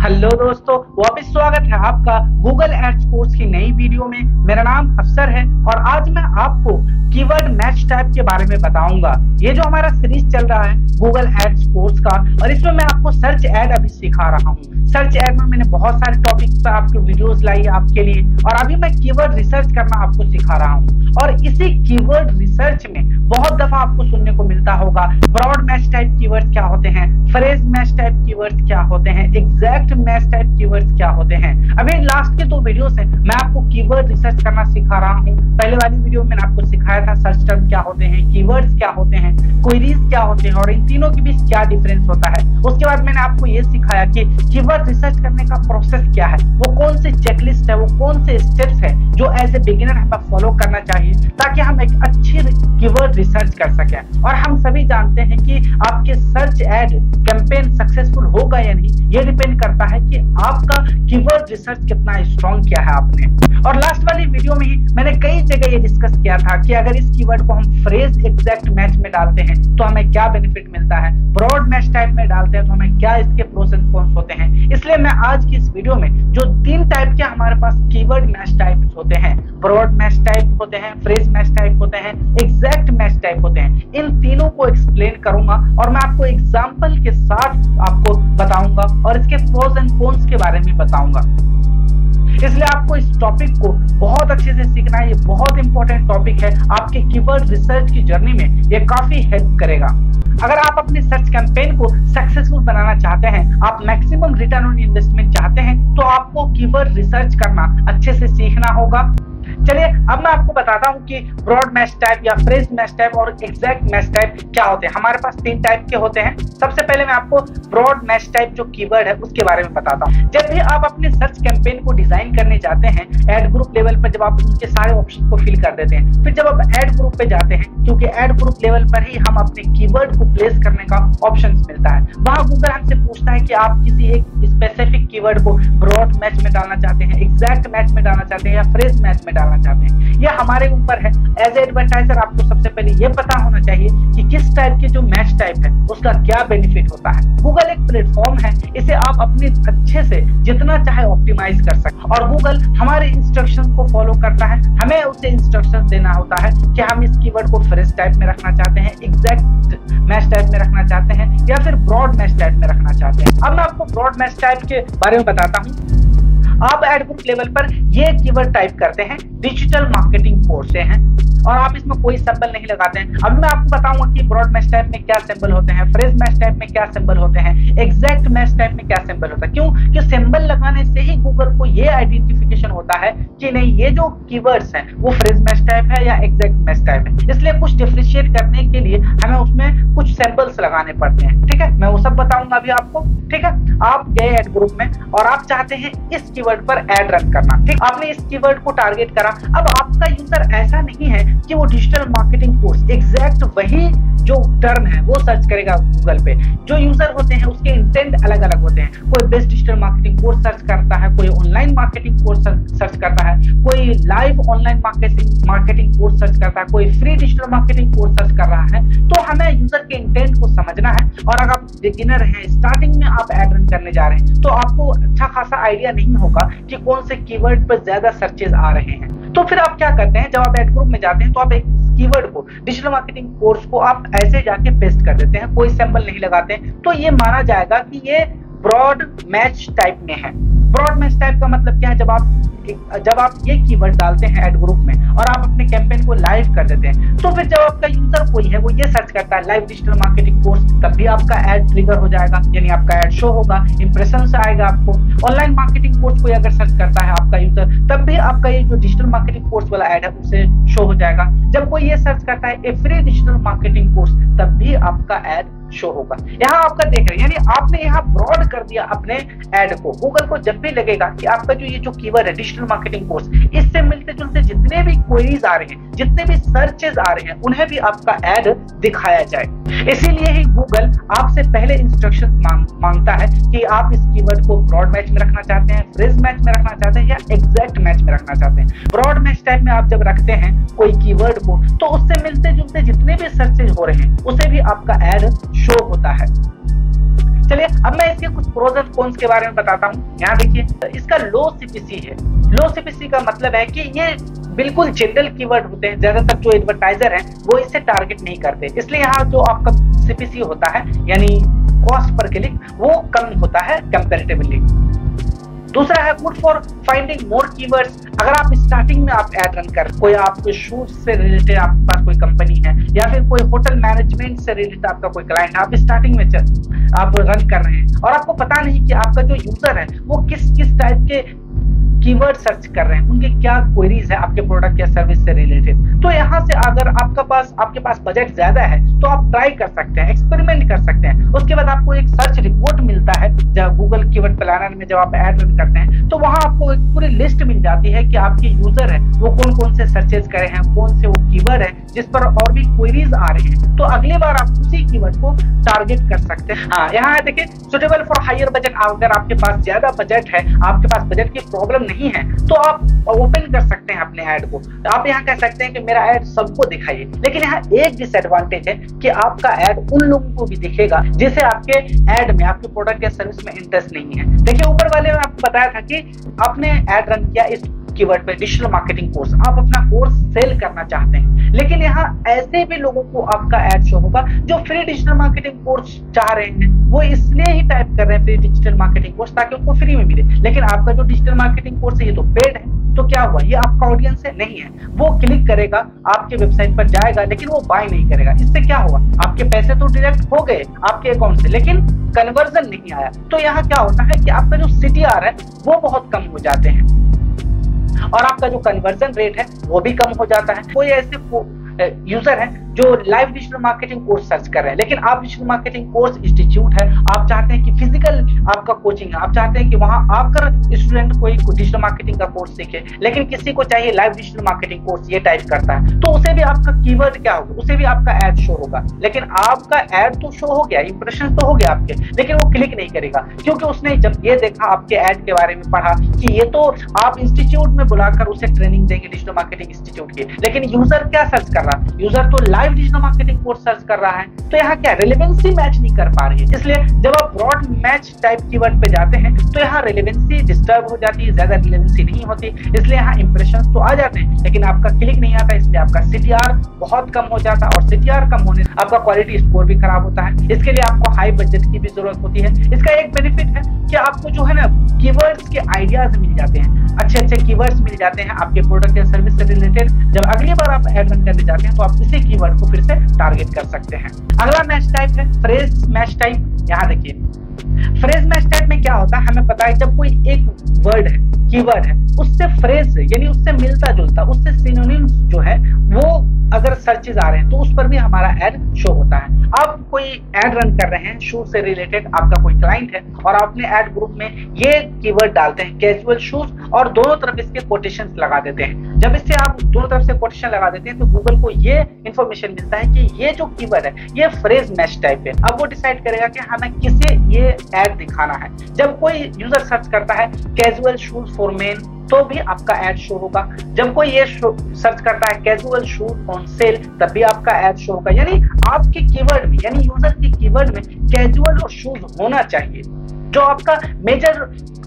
Hello दोस्तों, वापस स्वागत है आपका गूगल एड्स कोर्स की नई वीडियो में। मेरा नाम अफसर है और आज मैं आपको कीवर्ड मैच टाइप के बारे में बताऊंगा। ये जो हमारा सीरीज चल रहा है गूगल एड्स कोर्स का, और इसमें मैं आपको सर्च एड अभी सिखा रहा हूँ। सर्च एड में मैंने बहुत सारे टॉपिक पर आपके वीडियोस लाई है आपके लिए, और अभी मैं कीवर्ड रिसर्च करना आपको सिखा रहा हूँ। और इसी कीवर्ड रिसर्च में बहुत दफा आपको सुनने को मिलता होगा ब्रॉड मैच टाइप कीवर्ड्स क्या होते हैं, फ्रेज मैच टाइप कीवर्ड्स क्या होते हैं, एग्जैक्ट मैच टाइप कीवर्ड्स क्या होते हैं। अभी लास्ट के 2 वीडियो से मैं आपको कीवर्ड रिसर्च करना सिखा रहा हूँ। पहले वाली वीडियो में मैंने आपको सिखाया था सर्च टर्म क्या होते हैं, कीवर्ड्स क्या होते हैं, क्वेरीज क्या होते हैं और इन तीनों के बीच क्या डिफरेंस होता है। उसके बाद मैंने आपको ये सिखाया कि कीवर्ड रिसर्च करने का प्रोसेस क्या है, वो कौन से चेकलिस्ट है, वो कौन से स्टेप्स है जो एज ए बिगिनर हमें फॉलो करना चाहिए ताकि हम एक अच्छी कीवर्ड रिसर्च कर सकें। और हम सभी जानते हैं कि आपके सर्च एड कैंपेन सक्सेसफुल होगा या नहीं, ये डिपेंड करता है कि आपका कीवर्ड रिसर्च कितना स्ट्रॉन्ग किया है आपने। और लास्ट वाली वीडियो में ही मैंने कई जगह ये डिस्कस किया था कि अगर इस कीवर्ड को हम फ्रेज एग्जैक्ट मैच में डालते हैं तो हमें क्या बेनिफिट मिलता है, ब्रॉड मैच टाइप में डालते हैं तो हमें क्या इसके प्रोस एंड कॉन्स होते हैं। इसलिए मैं आज की इस वीडियो में जो 3 टाइप के हमारे पास कीवर्ड मैच टाइप होते हैं, ब्रॉड मैच टाइप होते हैं, फ्रेज मैच टाइप होते हैं, एग्जैक्ट मैच टाइप होते हैं, इन तीनों को एक्सप्लेन करूंगा और मैं आपको एग्जांपल के साथ आपको बताऊंगा और इसके प्रोस एंड कॉन्स के बारे में बताऊंगा। इसलिए आपको इस टॉपिक को बहुत अच्छे से सीखना है। ये बहुत इंपॉर्टेंट टॉपिक है, आपके कीवर्ड रिसर्च की जर्नी में ये काफी हेल्प करेगा। अगर आप अपने सर्च कैंपेन को सक्सेसफुल बनाना चाहते हैं, आप मैक्सिमम रिटर्न ऑन इन्वेस्टमेंट चाहते हैं, तो आपको कीवर्ड रिसर्च करना अच्छे से सीखना होगा। चलिए अब मैं आपको बताता हूं कि ब्रॉड मैच टाइप या फ्रेज मैच टाइप और एग्जैक्ट मैच टाइप क्या होते हैं। हमारे पास 3 टाइप के होते हैं। सबसे पहले मैं आपको ब्रॉड मैच टाइप जो कीवर्ड है उसके बारे में बताता हूं। जब भी आप अपने सर्च कैंपेन को डिजाइन करने जाते हैं, एड ग्रुप लेवल पर जब आप उनके सारे ऑप्शन को फिल कर देते हैं, फिर जब आप एड ग्रुप पे जाते हैं, क्योंकि एड ग्रुप लेवल पर ही हम अपने कीवर्ड को प्लेस करने का ऑप्शन मिलता है, वहां गूगल हमसे पूछता है कि आप किसी एक स्पेसिफिक कीवर्ड को ब्रॉड मैच में डालना चाहते हैं, एग्जैक्ट मैच में डालना चाहते हैं या फ्रेज मैच में डालना चाहते हैं। यह हमारे ऊपर है। एज एडवर्टाइजर आपको सबसे पहले यह पता होना चाहिए कि किस टाइप के जो मैच टाइप है उसका क्या बेनिफिट होता है। गूगल एक प्लेटफॉर्म है, इसे आप अपने अच्छे से जितना चाहे ऑप्टिमाइज कर सकते, और गूगल हमारे इंस्ट्रक्शन को फॉलो करता है। हमें उसे इंस्ट्रक्शन देना होता है कि हम इस कीवर्ड को फ्रेज टाइप में रखना चाहते हैं, एग्जैक्ट मैच टाइप में रखना चाहते हैं या फिर ब्रॉड मैच टाइप में रखना चाहते हैं। अब मैं आपको ब्रॉड मैच टाइप के बारे में बताता हूँ। आप एड ग्रुप लेवल पर ये कीवर्ड टाइप करते हैं, डिजिटल मार्केटिंग कोर्स से हैं, और आप इसमें कोई सिंबल नहीं लगाते हैं। अब मैं आपको बताऊंगा कि ब्रॉड मैच टाइप में क्या सिंबल होते हैं, फ्रेज मैच टाइप में क्या सिंबल होते हैं, एग्जैक्ट मैच टाइप में क्या सिंबल होता है। क्यों? कि सिंबल लगाने से ही गूगल को ये आइडेंटिफिकेशन होता है कि नहीं, ये जो कीवर्ड्स हैं वो फ्रेज मैच टाइप है या एग्जैक्ट मैच टाइप है। इसलिए कुछ डिफरेंशिएट करने के लिए हमें उसमें कुछ सिंबल्स लगाने पड़ते हैं। ठीक है, मैं वो सब बताऊंगा अभी आपको। ठीक है, आप गए एड ग्रुप में और आप चाहते हैं इस कीवर्ड पर एड रन करना। ठीक, आपने इस कीवर्ड को टारगेट करा। अब आपका यूजर ऐसा नहीं है कि वो डिजिटल मार्केटिंग कोर्स एग्जैक्ट वही जो टर्म है वो सर्च करेगा गूगल पे। जो यूजर होते हैं उसके इंटेंट अलग अलग होते हैं। कोई best digital marketing course search करता है, कोई ऑनलाइन मार्केटिंग कोर्स सर्च करता है, कोई live online marketing course search करता है, कोई free digital marketing course search कर रहा है। तो हमें यूजर के इंटेंट को समझना है, और अगर आप बिगिनर हैं, स्टार्टिंग में आप एड रन करने जा रहे हैं, तो आपको अच्छा खासा आइडिया नहीं होगा कि कौन से कीवर्ड पर ज्यादा सर्चेज आ रहे हैं। तो फिर आप क्या करते हैं, जब आप एड ग्रुप में जाते हैं तो आप एक कीवर्ड को, डिजिटल मार्केटिंग कोर्स को आप ऐसे जाके पेस्ट कर देते हैं, कोई सिंबल नहीं लगाते हैं, तो ये माना जाएगा कि ये ब्रॉड मैच टाइप में है। ब्रॉड मैच टाइप का मतलब क्या है? जब आप ये कीवर्ड डालते हैं एड ग्रुप में और आप अपने कैंपेन को लाइव कर देते हैं, तो फिर जब आपका यूजर कोई है वो ये सर्च करता है लाइव डिजिटल मार्केटिंग कोर्स, तब भी आपका एड ट्रिगर हो जाएगा, यानी आपका एड शो होगा, इंप्रेशन से आएगा आपको। ऑनलाइन मार्केटिंग कोर्स कोई अगर सर्च करता है आपका यूजर, तब भी आपका ये जो डिजिटल मार्केटिंग कोर्स वाला एड है उसे शो हो जाएगा। जब कोई ये सर्च करता है ए फ्री डिजिटल मार्केटिंग कोर्स, तब भी आपका एड शो होगा। यहाँ आपका देख रहे हैं, यानी आपने यहाँ ब्रॉड कर दिया अपने ऐड को। गूगल को जब भी लगेगा कि आपका जो ये जो कीवर्ड है डिजिटल मार्केटिंग कोर्स, इससे मिलते जुलते जितने भी क्वेरीज आ रहे हैं, जितने भी सर्चेज आ रहे हैं, उन्हें भी आपका ऐड दिखाया जाए। इसीलिए ही गूगल आपसे पहले इंस्ट्रक्शन मांगता है कि आप इस कीवर्ड को ब्रॉड मैच में रखना चाहते हैं, फ्रेज मैच में रखना चाहते हैं या एग्जैक्ट मैच में रखना चाहते हैं। ब्रॉड मैच टाइप में आप जब रखते हैं कोई कीवर्ड को, तो उससे मिलते जुलते जितने भी सर्चेज हो रहे हैं उसे भी आपका ऐड शो होता है। चलिए अब मैं इसके कुछ प्रोज एंड कॉन्स के बारे में बताता हूँ। यहाँ देखिए, इसका लो सीपीसी है। लो सीपीसी का मतलब है कि ये बिल्कुल जनरल कीवर्ड होते हैं, ज्यादातर जो एडवर्टाइजर हैं वो इसे टारगेट नहीं करते, इसलिए यहाँ जो आपका सीपीसी होता है यानी कॉस्ट पर क्लिक वो कम होता है कंपैरेटिवली। दूसरा है good for finding more keywords. अगर आप स्टार्टिंग में आप ऐड रन कर, कोई आपके शूज से रिलेटेड आपके पास कोई कंपनी है या फिर कोई होटल मैनेजमेंट से रिलेटेड आपका कोई क्लाइंट है, आप स्टार्टिंग में आप रन कर रहे हैं और आपको पता नहीं कि आपका जो यूजर है वो किस किस टाइप के कीवर्ड सर्च कर रहे हैं, उनके क्या क्वेरीज है आपके प्रोडक्ट या सर्विस से रिलेटेड, तो यहाँ से अगर आपके पास बजट ज्यादा है तो आप ट्राई कर सकते हैं, एक्सपेरिमेंट कर सकते हैं। उसके बाद आपको एक सर्च रिपोर्ट मिलता है जब गूगल कीवर्ड प्लानर में जब आप ऐड रन करते हैं, तो वहां आपको एक पूरी लिस्ट मिल जाती है कि आपके यूजर है वो कौन कौन से सर्चेज करे हैं, कौन से वो कीवर्ड है जिस पर और भी क्वेरीज आ रहे हैं, तो अगली बार आप उसी कीवर्ड को टारगेट कर सकते हैं। हाँ, यहाँ देखिए सुटेबल फॉर हायर बजट। अगर आपके पास ज्यादा बजट है, आपके पास बजट की प्रॉब्लम नहीं है, तो आप ओपन कर सकते हैं अपने ऐड को। आप यहाँ कह सकते हैं कि मेरा ऐड सबको दिखाइए, लेकिन यहाँ एक डिसएडवांटेज है कि आपका ऐड उन लोगों को भी दिखेगा जिसे आपके ऐड में, आपके प्रोडक्ट या सर्विस में इंटरेस्ट नहीं है। देखिए ऊपर वाले में आपको बताया था कि आपने ऐड रन किया इस कीवर्ड पे डिजिटल मार्केटिंग कोर्स, आप अपना कोर्स सेल करना चाहते हैं, लेकिन यहाँ ऐसे भी लोगों को आपका ऐड शो होगा जो फ्री डिजिटल मार्केटिंग कोर्स चाह रहे हैं, वो इसलिए ही टाइप कर रहे हैं फ्री डिजिटल मार्केटिंग कोर्स ताकि उनको फ्री में मिले, लेकिन आपका जो डिजिटल मार्केटिंग कोर्स है ये तो पेड है, तो क्या हुआ, ये आपका ऑडियंस है नहीं है, वो क्लिक करेगा आपके वेबसाइट पर जाएगा लेकिन वो बाय नहीं करेगा। इससे क्या हुआ, आपके पैसे तो डायरेक्ट हो गए आपके अकाउंट से, लेकिन कन्वर्जन नहीं आया। तो यहाँ क्या होता है कि आपका जो CTR है वो बहुत कम हो जाते हैं और आपका जो कन्वर्जन रेट है वो भी कम हो जाता है। कोई ऐसे यूजर है जो live digital marketing course search कर रहे हैं, लेकिन आप डिजिटल मार्केटिंग कोर्स इंस्टीट्यूट है, आप चाहते हैं कि फिजिकल आपका कोचिंग है, आप चाहते हैं कि वहां आकर स्टूडेंट कोई डिजिटल मार्केटिंग का कोर्स सीखे, लेकिन किसी को चाहिए लाइव डिजिटल मार्केटिंग कोर्स, ये टाइप करता है, तो उसे भी आपका कीवर्ड क्या होगा, उसे भी आपका ऐड शो होगा, लेकिन आपका ऐड तो शो हो गया, इंप्रेशन तो हो गया आपके, लेकिन वो क्लिक नहीं करेगा क्योंकि उसने जब ये देखा आपके ऐड के बारे में पढ़ा कि ये तो आप इंस्टीट्यूट में बुलाकर उसे ट्रेनिंग देंगे डिजिटल मार्केटिंग इंस्टीट्यूट की, लेकिन यूजर क्या सर्च कर रहा है, यूजर तो live digital marketing course search कर रहा है, तो यहाँ क्या रिलेवेंसी मैच नहीं कर पा रही है। इसलिए जब आप ब्रॉड मैच टाइप कीवर्ड पे जाते हैं तो यहाँ रिलेवेंसी डिस्टर्ब हो जाती है, ज्यादा रिलेवेंसी नहीं होती, इसलिए यहाँ इंप्रेशन तो आ जाते हैं लेकिन आपका क्लिक नहीं आता, इसलिए आपका CTR बहुत कम हो जाता है और CTR कम होने से आपका क्वालिटी स्कोर भी खराब होता है। इसके लिए आपको हाई बजट की भी जरूरत होती है। इसका एक बेनिफिट है कि आपको जो है ना कीवर्ड्स के आइडियाज मिल जाते हैं, अच्छे कीवर्ड्स मिल जाते हैं आपके प्रोडक्ट या सर्विस से रिलेटेड। जब अगली बार आप ऐड रन करने जाते हैं तो आप इसी कीवर्ड को फिर से टारगेट कर सकते हैं। अगला मैच टाइप है फ्रेज मैच टाइप। यहाँ देखिए फ्रेज मैच टाइप में क्या होता है, हमें पता है जब कोई एक वर्ड है, कीवर्ड है, उससे फ्रेज यानी उससे मिलता जुलता, उससे सिनोनिम्स जो है वो अगर सर्चेज आ रहे हैं तो उस पर भी हमारा ऐड शो होता है। आप कोई ऐड रन कर रहे हैं शूज से रिलेटेड, आपका कोई क्लाइंट है और आपने ऐड ग्रुप में ये कीवर्ड डालते हैं कैजुअल शूज और दोनों तरफ इसके कोटेशंस लगा देते हैं। जब इससे आप दोनों तरफ से कोटेशन लगा देते हैं तो गूगल को ये इंफॉर्मेशन मिलता है कि ये जो कीवर्ड है ये फ्रेज मैच टाइप है। अब वो डिसाइड करेगा कि हमें किसे ये ऐड दिखाना है। जब कोई यूजर सर्च करता है कैजुअल शूज फॉर मेन तो भी आपका ऐड शो होगा। जब कोई ये सर्च करता है कैजुअल शूज ऑन सेल तब भी आपका ऐड शो होगा। यानी आपके कीवर्ड में, यानी यूजर के कीवर्ड में कैजुअल और शूज होना चाहिए, जो आपका मेजर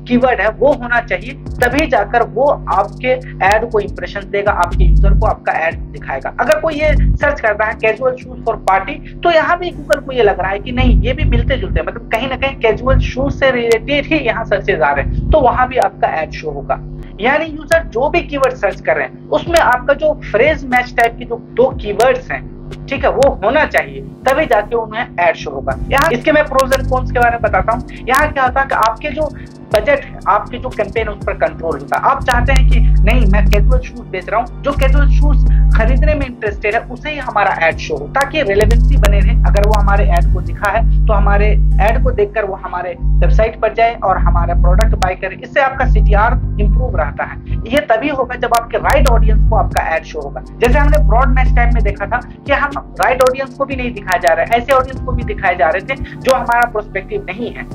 कीवर्ड है वो होना चाहिए, तभी जाकर वो आपके ऐड को इंप्रेशन देगा, आपके यूजर को आपका ऐड दिखाएगा। अगर कोई ये सर्च करता है कैजुअल शूज फॉर पार्टी तो यहाँ भी गूगल को ये लग रहा है कि नहीं ये भी मिलते जुलते हैं, मतलब कहीं ना कहीं कैजुअल शूज से रिलेटेड ही यहाँ सर्चेज आ रहे हैं, तो वहां भी आपका ऐड शो होगा। यानी यूजर जो भी कीवर्ड सर्च कर रहे हैं उसमें आपका जो फ्रेज मैच टाइप के जो दो कीवर्ड्स हैं, ठीक है, वो होना चाहिए, तभी जाके उन्हें ऐड शो होगा। यहाँ इसके मैं प्रोज एंड कॉन्स के बारे में बताता हूँ। यहाँ क्या होता है कि आपके जो बजट है, आपके जो कैंपेन उस पर कंट्रोल होता है। आप चाहते हैं कि नहीं मैं कैजुअल शूज बेच रहा हूँ, जो कैजुअल शूज खरीदने में इंटरेस्टेड है उसे ही हमारा ऐड शो हो, ताकि रेलेवेंसी बने रहे। अगर वो हमारे ऐड को दिखा है तो हमारे ऐड को देखकर वो हमारे वेबसाइट पर जाए और हमारा प्रोडक्ट बाय करे। इससे आपका CTR इंप्रूव रहता है। ये तभी होगा जब आपके राइट ऑडियंस को आपका ऐड शो होगा। जैसे हमने ब्रॉड मैच टाइम में देखा था कि हम राइट ऑडियंस को भी नहीं दिखाया जा रहा है, ऐसे ऑडियंस को भी दिखाए जा रहे थे जो हमारा प्रोस्पेक्टिव नहीं है,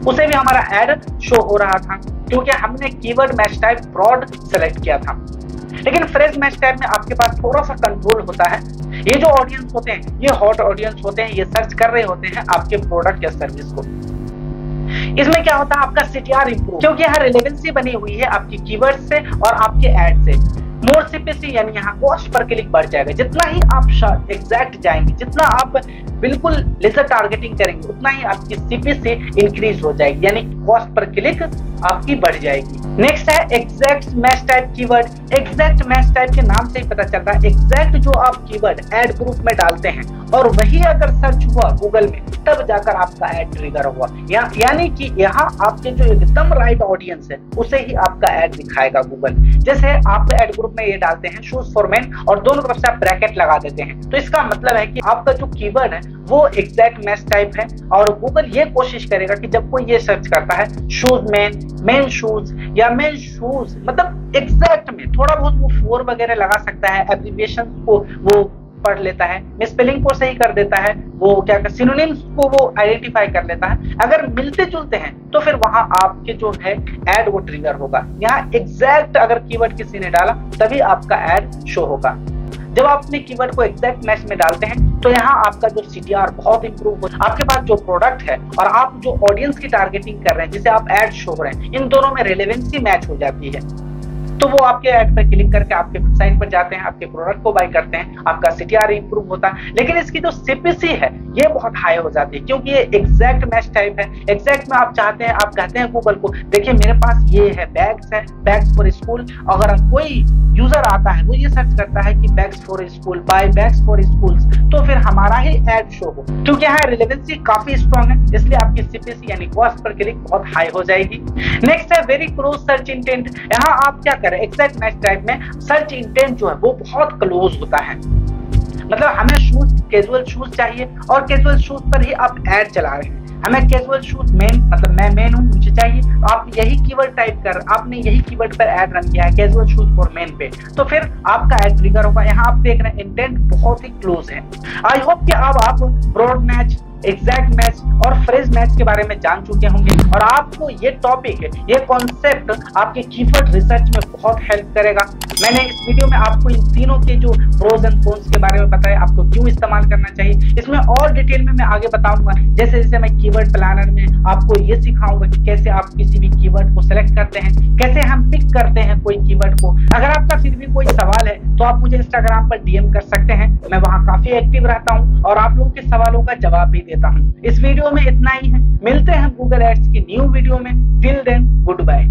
उसे भी हमारा ऐड शो हो रहा था क्योंकि हमने keyword match type broad select किया था। लेकिन फ्रेज मैच टाइप में आपके पास थोड़ा सा कंट्रोल होता है। ये जो ऑडियंस होते हैं ये हॉट ऑडियंस होते हैं, ये सर्च कर रहे होते हैं आपके प्रोडक्ट या सर्विस को। इसमें क्या होता है, आपका सीटीआर इंप्रूव, क्योंकि यहाँ रिलेवेंसी बनी हुई है आपकी कीवर्ड से और आपके एड से। मोर सीपीसी यानी यहाँ कॉस्ट पर क्लिक बढ़ जाएगा। जितना ही आप एग्जैक्ट जाएंगे, जितना आप बिल्कुल लेजर टारगेटिंग करेंगे, उतना ही आपकी सीपीसी इंक्रीज हो जाएगी, यानी कॉस्ट पर क्लिक आपकी बढ़ जाएगी। नेक्स्ट है exact match type keyword. Exact match type के नाम से ही पता चलता है, एग्जैक्ट जो आप कीवर्ड एड ग्रुप में डालते हैं और वही अगर सर्च हुआ गूगल में, तब जाकर आपका एड ट्रिगर हुआ। यानी कि यहाँ आपके जो एकदम राइट ऑडियंस है उसे ही आपका एड दिखाएगा गूगल। जैसे आप एड ग्रुप में ये डालते हैं शूज फॉर मेन और दोनों तरफ से आप ब्रैकेट लगा देते हैं, तो इसका मतलब है कि आपका जो कीवर्ड है वो एग्जैक्ट मैच टाइप है और गूगल ये कोशिश करेगा कि जब कोई ये सर्च करता है शूज मेन शूज या मेन शूज, मतलब एग्जैक्ट में थोड़ा बहुत वो फोर वगैरह लगा सकता है, एब्रिविएशन को वो पढ़ लेता है, स्पेलिंग को सही कर देता है, वो क्या कर सिनोनिम्स को वो आइडेंटिफाई कर लेता है। अगर मिलते जुलते हैं तो फिर वहां आपके जो है एड वो ट्रिगर होगा। यहाँ एग्जैक्ट अगर कीवर्ड किसी ने डाला तभी आपका एड शो होगा। जब आप अपने कीवर्ड को एग्जैक्ट मैच में डालते हैं तो यहाँ आपका जो सीटीआर बहुत इंप्रूव हो, आपके पास जो प्रोडक्ट है और आप जो ऑडियंस की टारगेटिंग कर रहे हैं, जिसे आप एड शो हो रहे हैं, इन दोनों में रेलेवेंसी मैच हो जाती है। तो वो आपके ऐड पर क्लिक करके आपके वेबसाइट पर जाते हैं, आपके प्रोडक्ट को बाय करते हैं, आपका सीटीआर इंप्रूव होता है। लेकिन इसकी जो सीपीसी है ये बहुत हाई हो जाती है, क्योंकि ये एग्जैक्ट मैच टाइप है। एग्जैक्ट में आप चाहते हैं, आप कहते हैं गूगल को, देखिए मेरे पास ये है बैग्स फॉर स्कूल। अगर कोई यूजर आता है वो ये सर्च करता है कि bags for school, buy bags for schools, तो फिर हमारा ही एड शो हो, क्योंकि यहाँ रिलेवेंसी काफी स्ट्रॉन्ग है, इसलिए आपकी सीपीसी यानी कॉस्ट पर क्लिक बहुत हाई हो जाएगी। नेक्स्ट है वेरी क्लोज सर्च इंटेंट। यहाँ आप क्या करें, एग्जैक्ट मैच टाइप में सर्च इंटेंट जो है वो बहुत क्लोज होता है। मतलब हमें शूज, कैजुअल शूज चाहिए और कैजुअल शूज पर ही आप ऐड चला रहे हैं। हमें कैजुअल शूज मेन, मतलब मैं मेन हूं, मुझे चाहिए, तो आप यही कीवर्ड टाइप कर, आपने यही कीवर्ड पर ऐड रन किया है कैजुअल शूज फॉर मेन पे, तो फिर आपका ऐड ट्रिगर होगा। यहाँ आप देख रहे हैं इंटेंट बहुत ही क्लोज है। आई होप कि अब आप ब्रॉड मैच, एग्जैक्ट मैच और फ्रेज मैच के बारे में जान चुके होंगे और आपको ये टॉपिक, ये कॉन्सेप्ट आपके कीवर्ड रिसर्च में बहुत हेल्प करेगा। मैंने इस वीडियो में आपको इन तीनों के जो प्रोज एंड कॉन्स के बारे में बताया, आपको क्यों इस्तेमाल करना चाहिए। इसमें और डिटेल में मैं आगे बताऊंगा, जैसे जैसे मैं कीवर्ड प्लानर में आपको ये सिखाऊंगा कि कैसे आप किसी भी कीवर्ड को सिलेक्ट करते हैं, कैसे हम पिक करते हैं कोई कीवर्ड को। अगर आपका फिर भी कोई सवाल है तो आप मुझे इंस्टाग्राम पर डीएम कर सकते हैं, मैं वहां काफी एक्टिव रहता हूं और आप लोगों के सवालों का जवाब भी देता हूं। इस वीडियो में इतना ही है, मिलते हैं गूगल एड्स की न्यू वीडियो में। Till then good bye.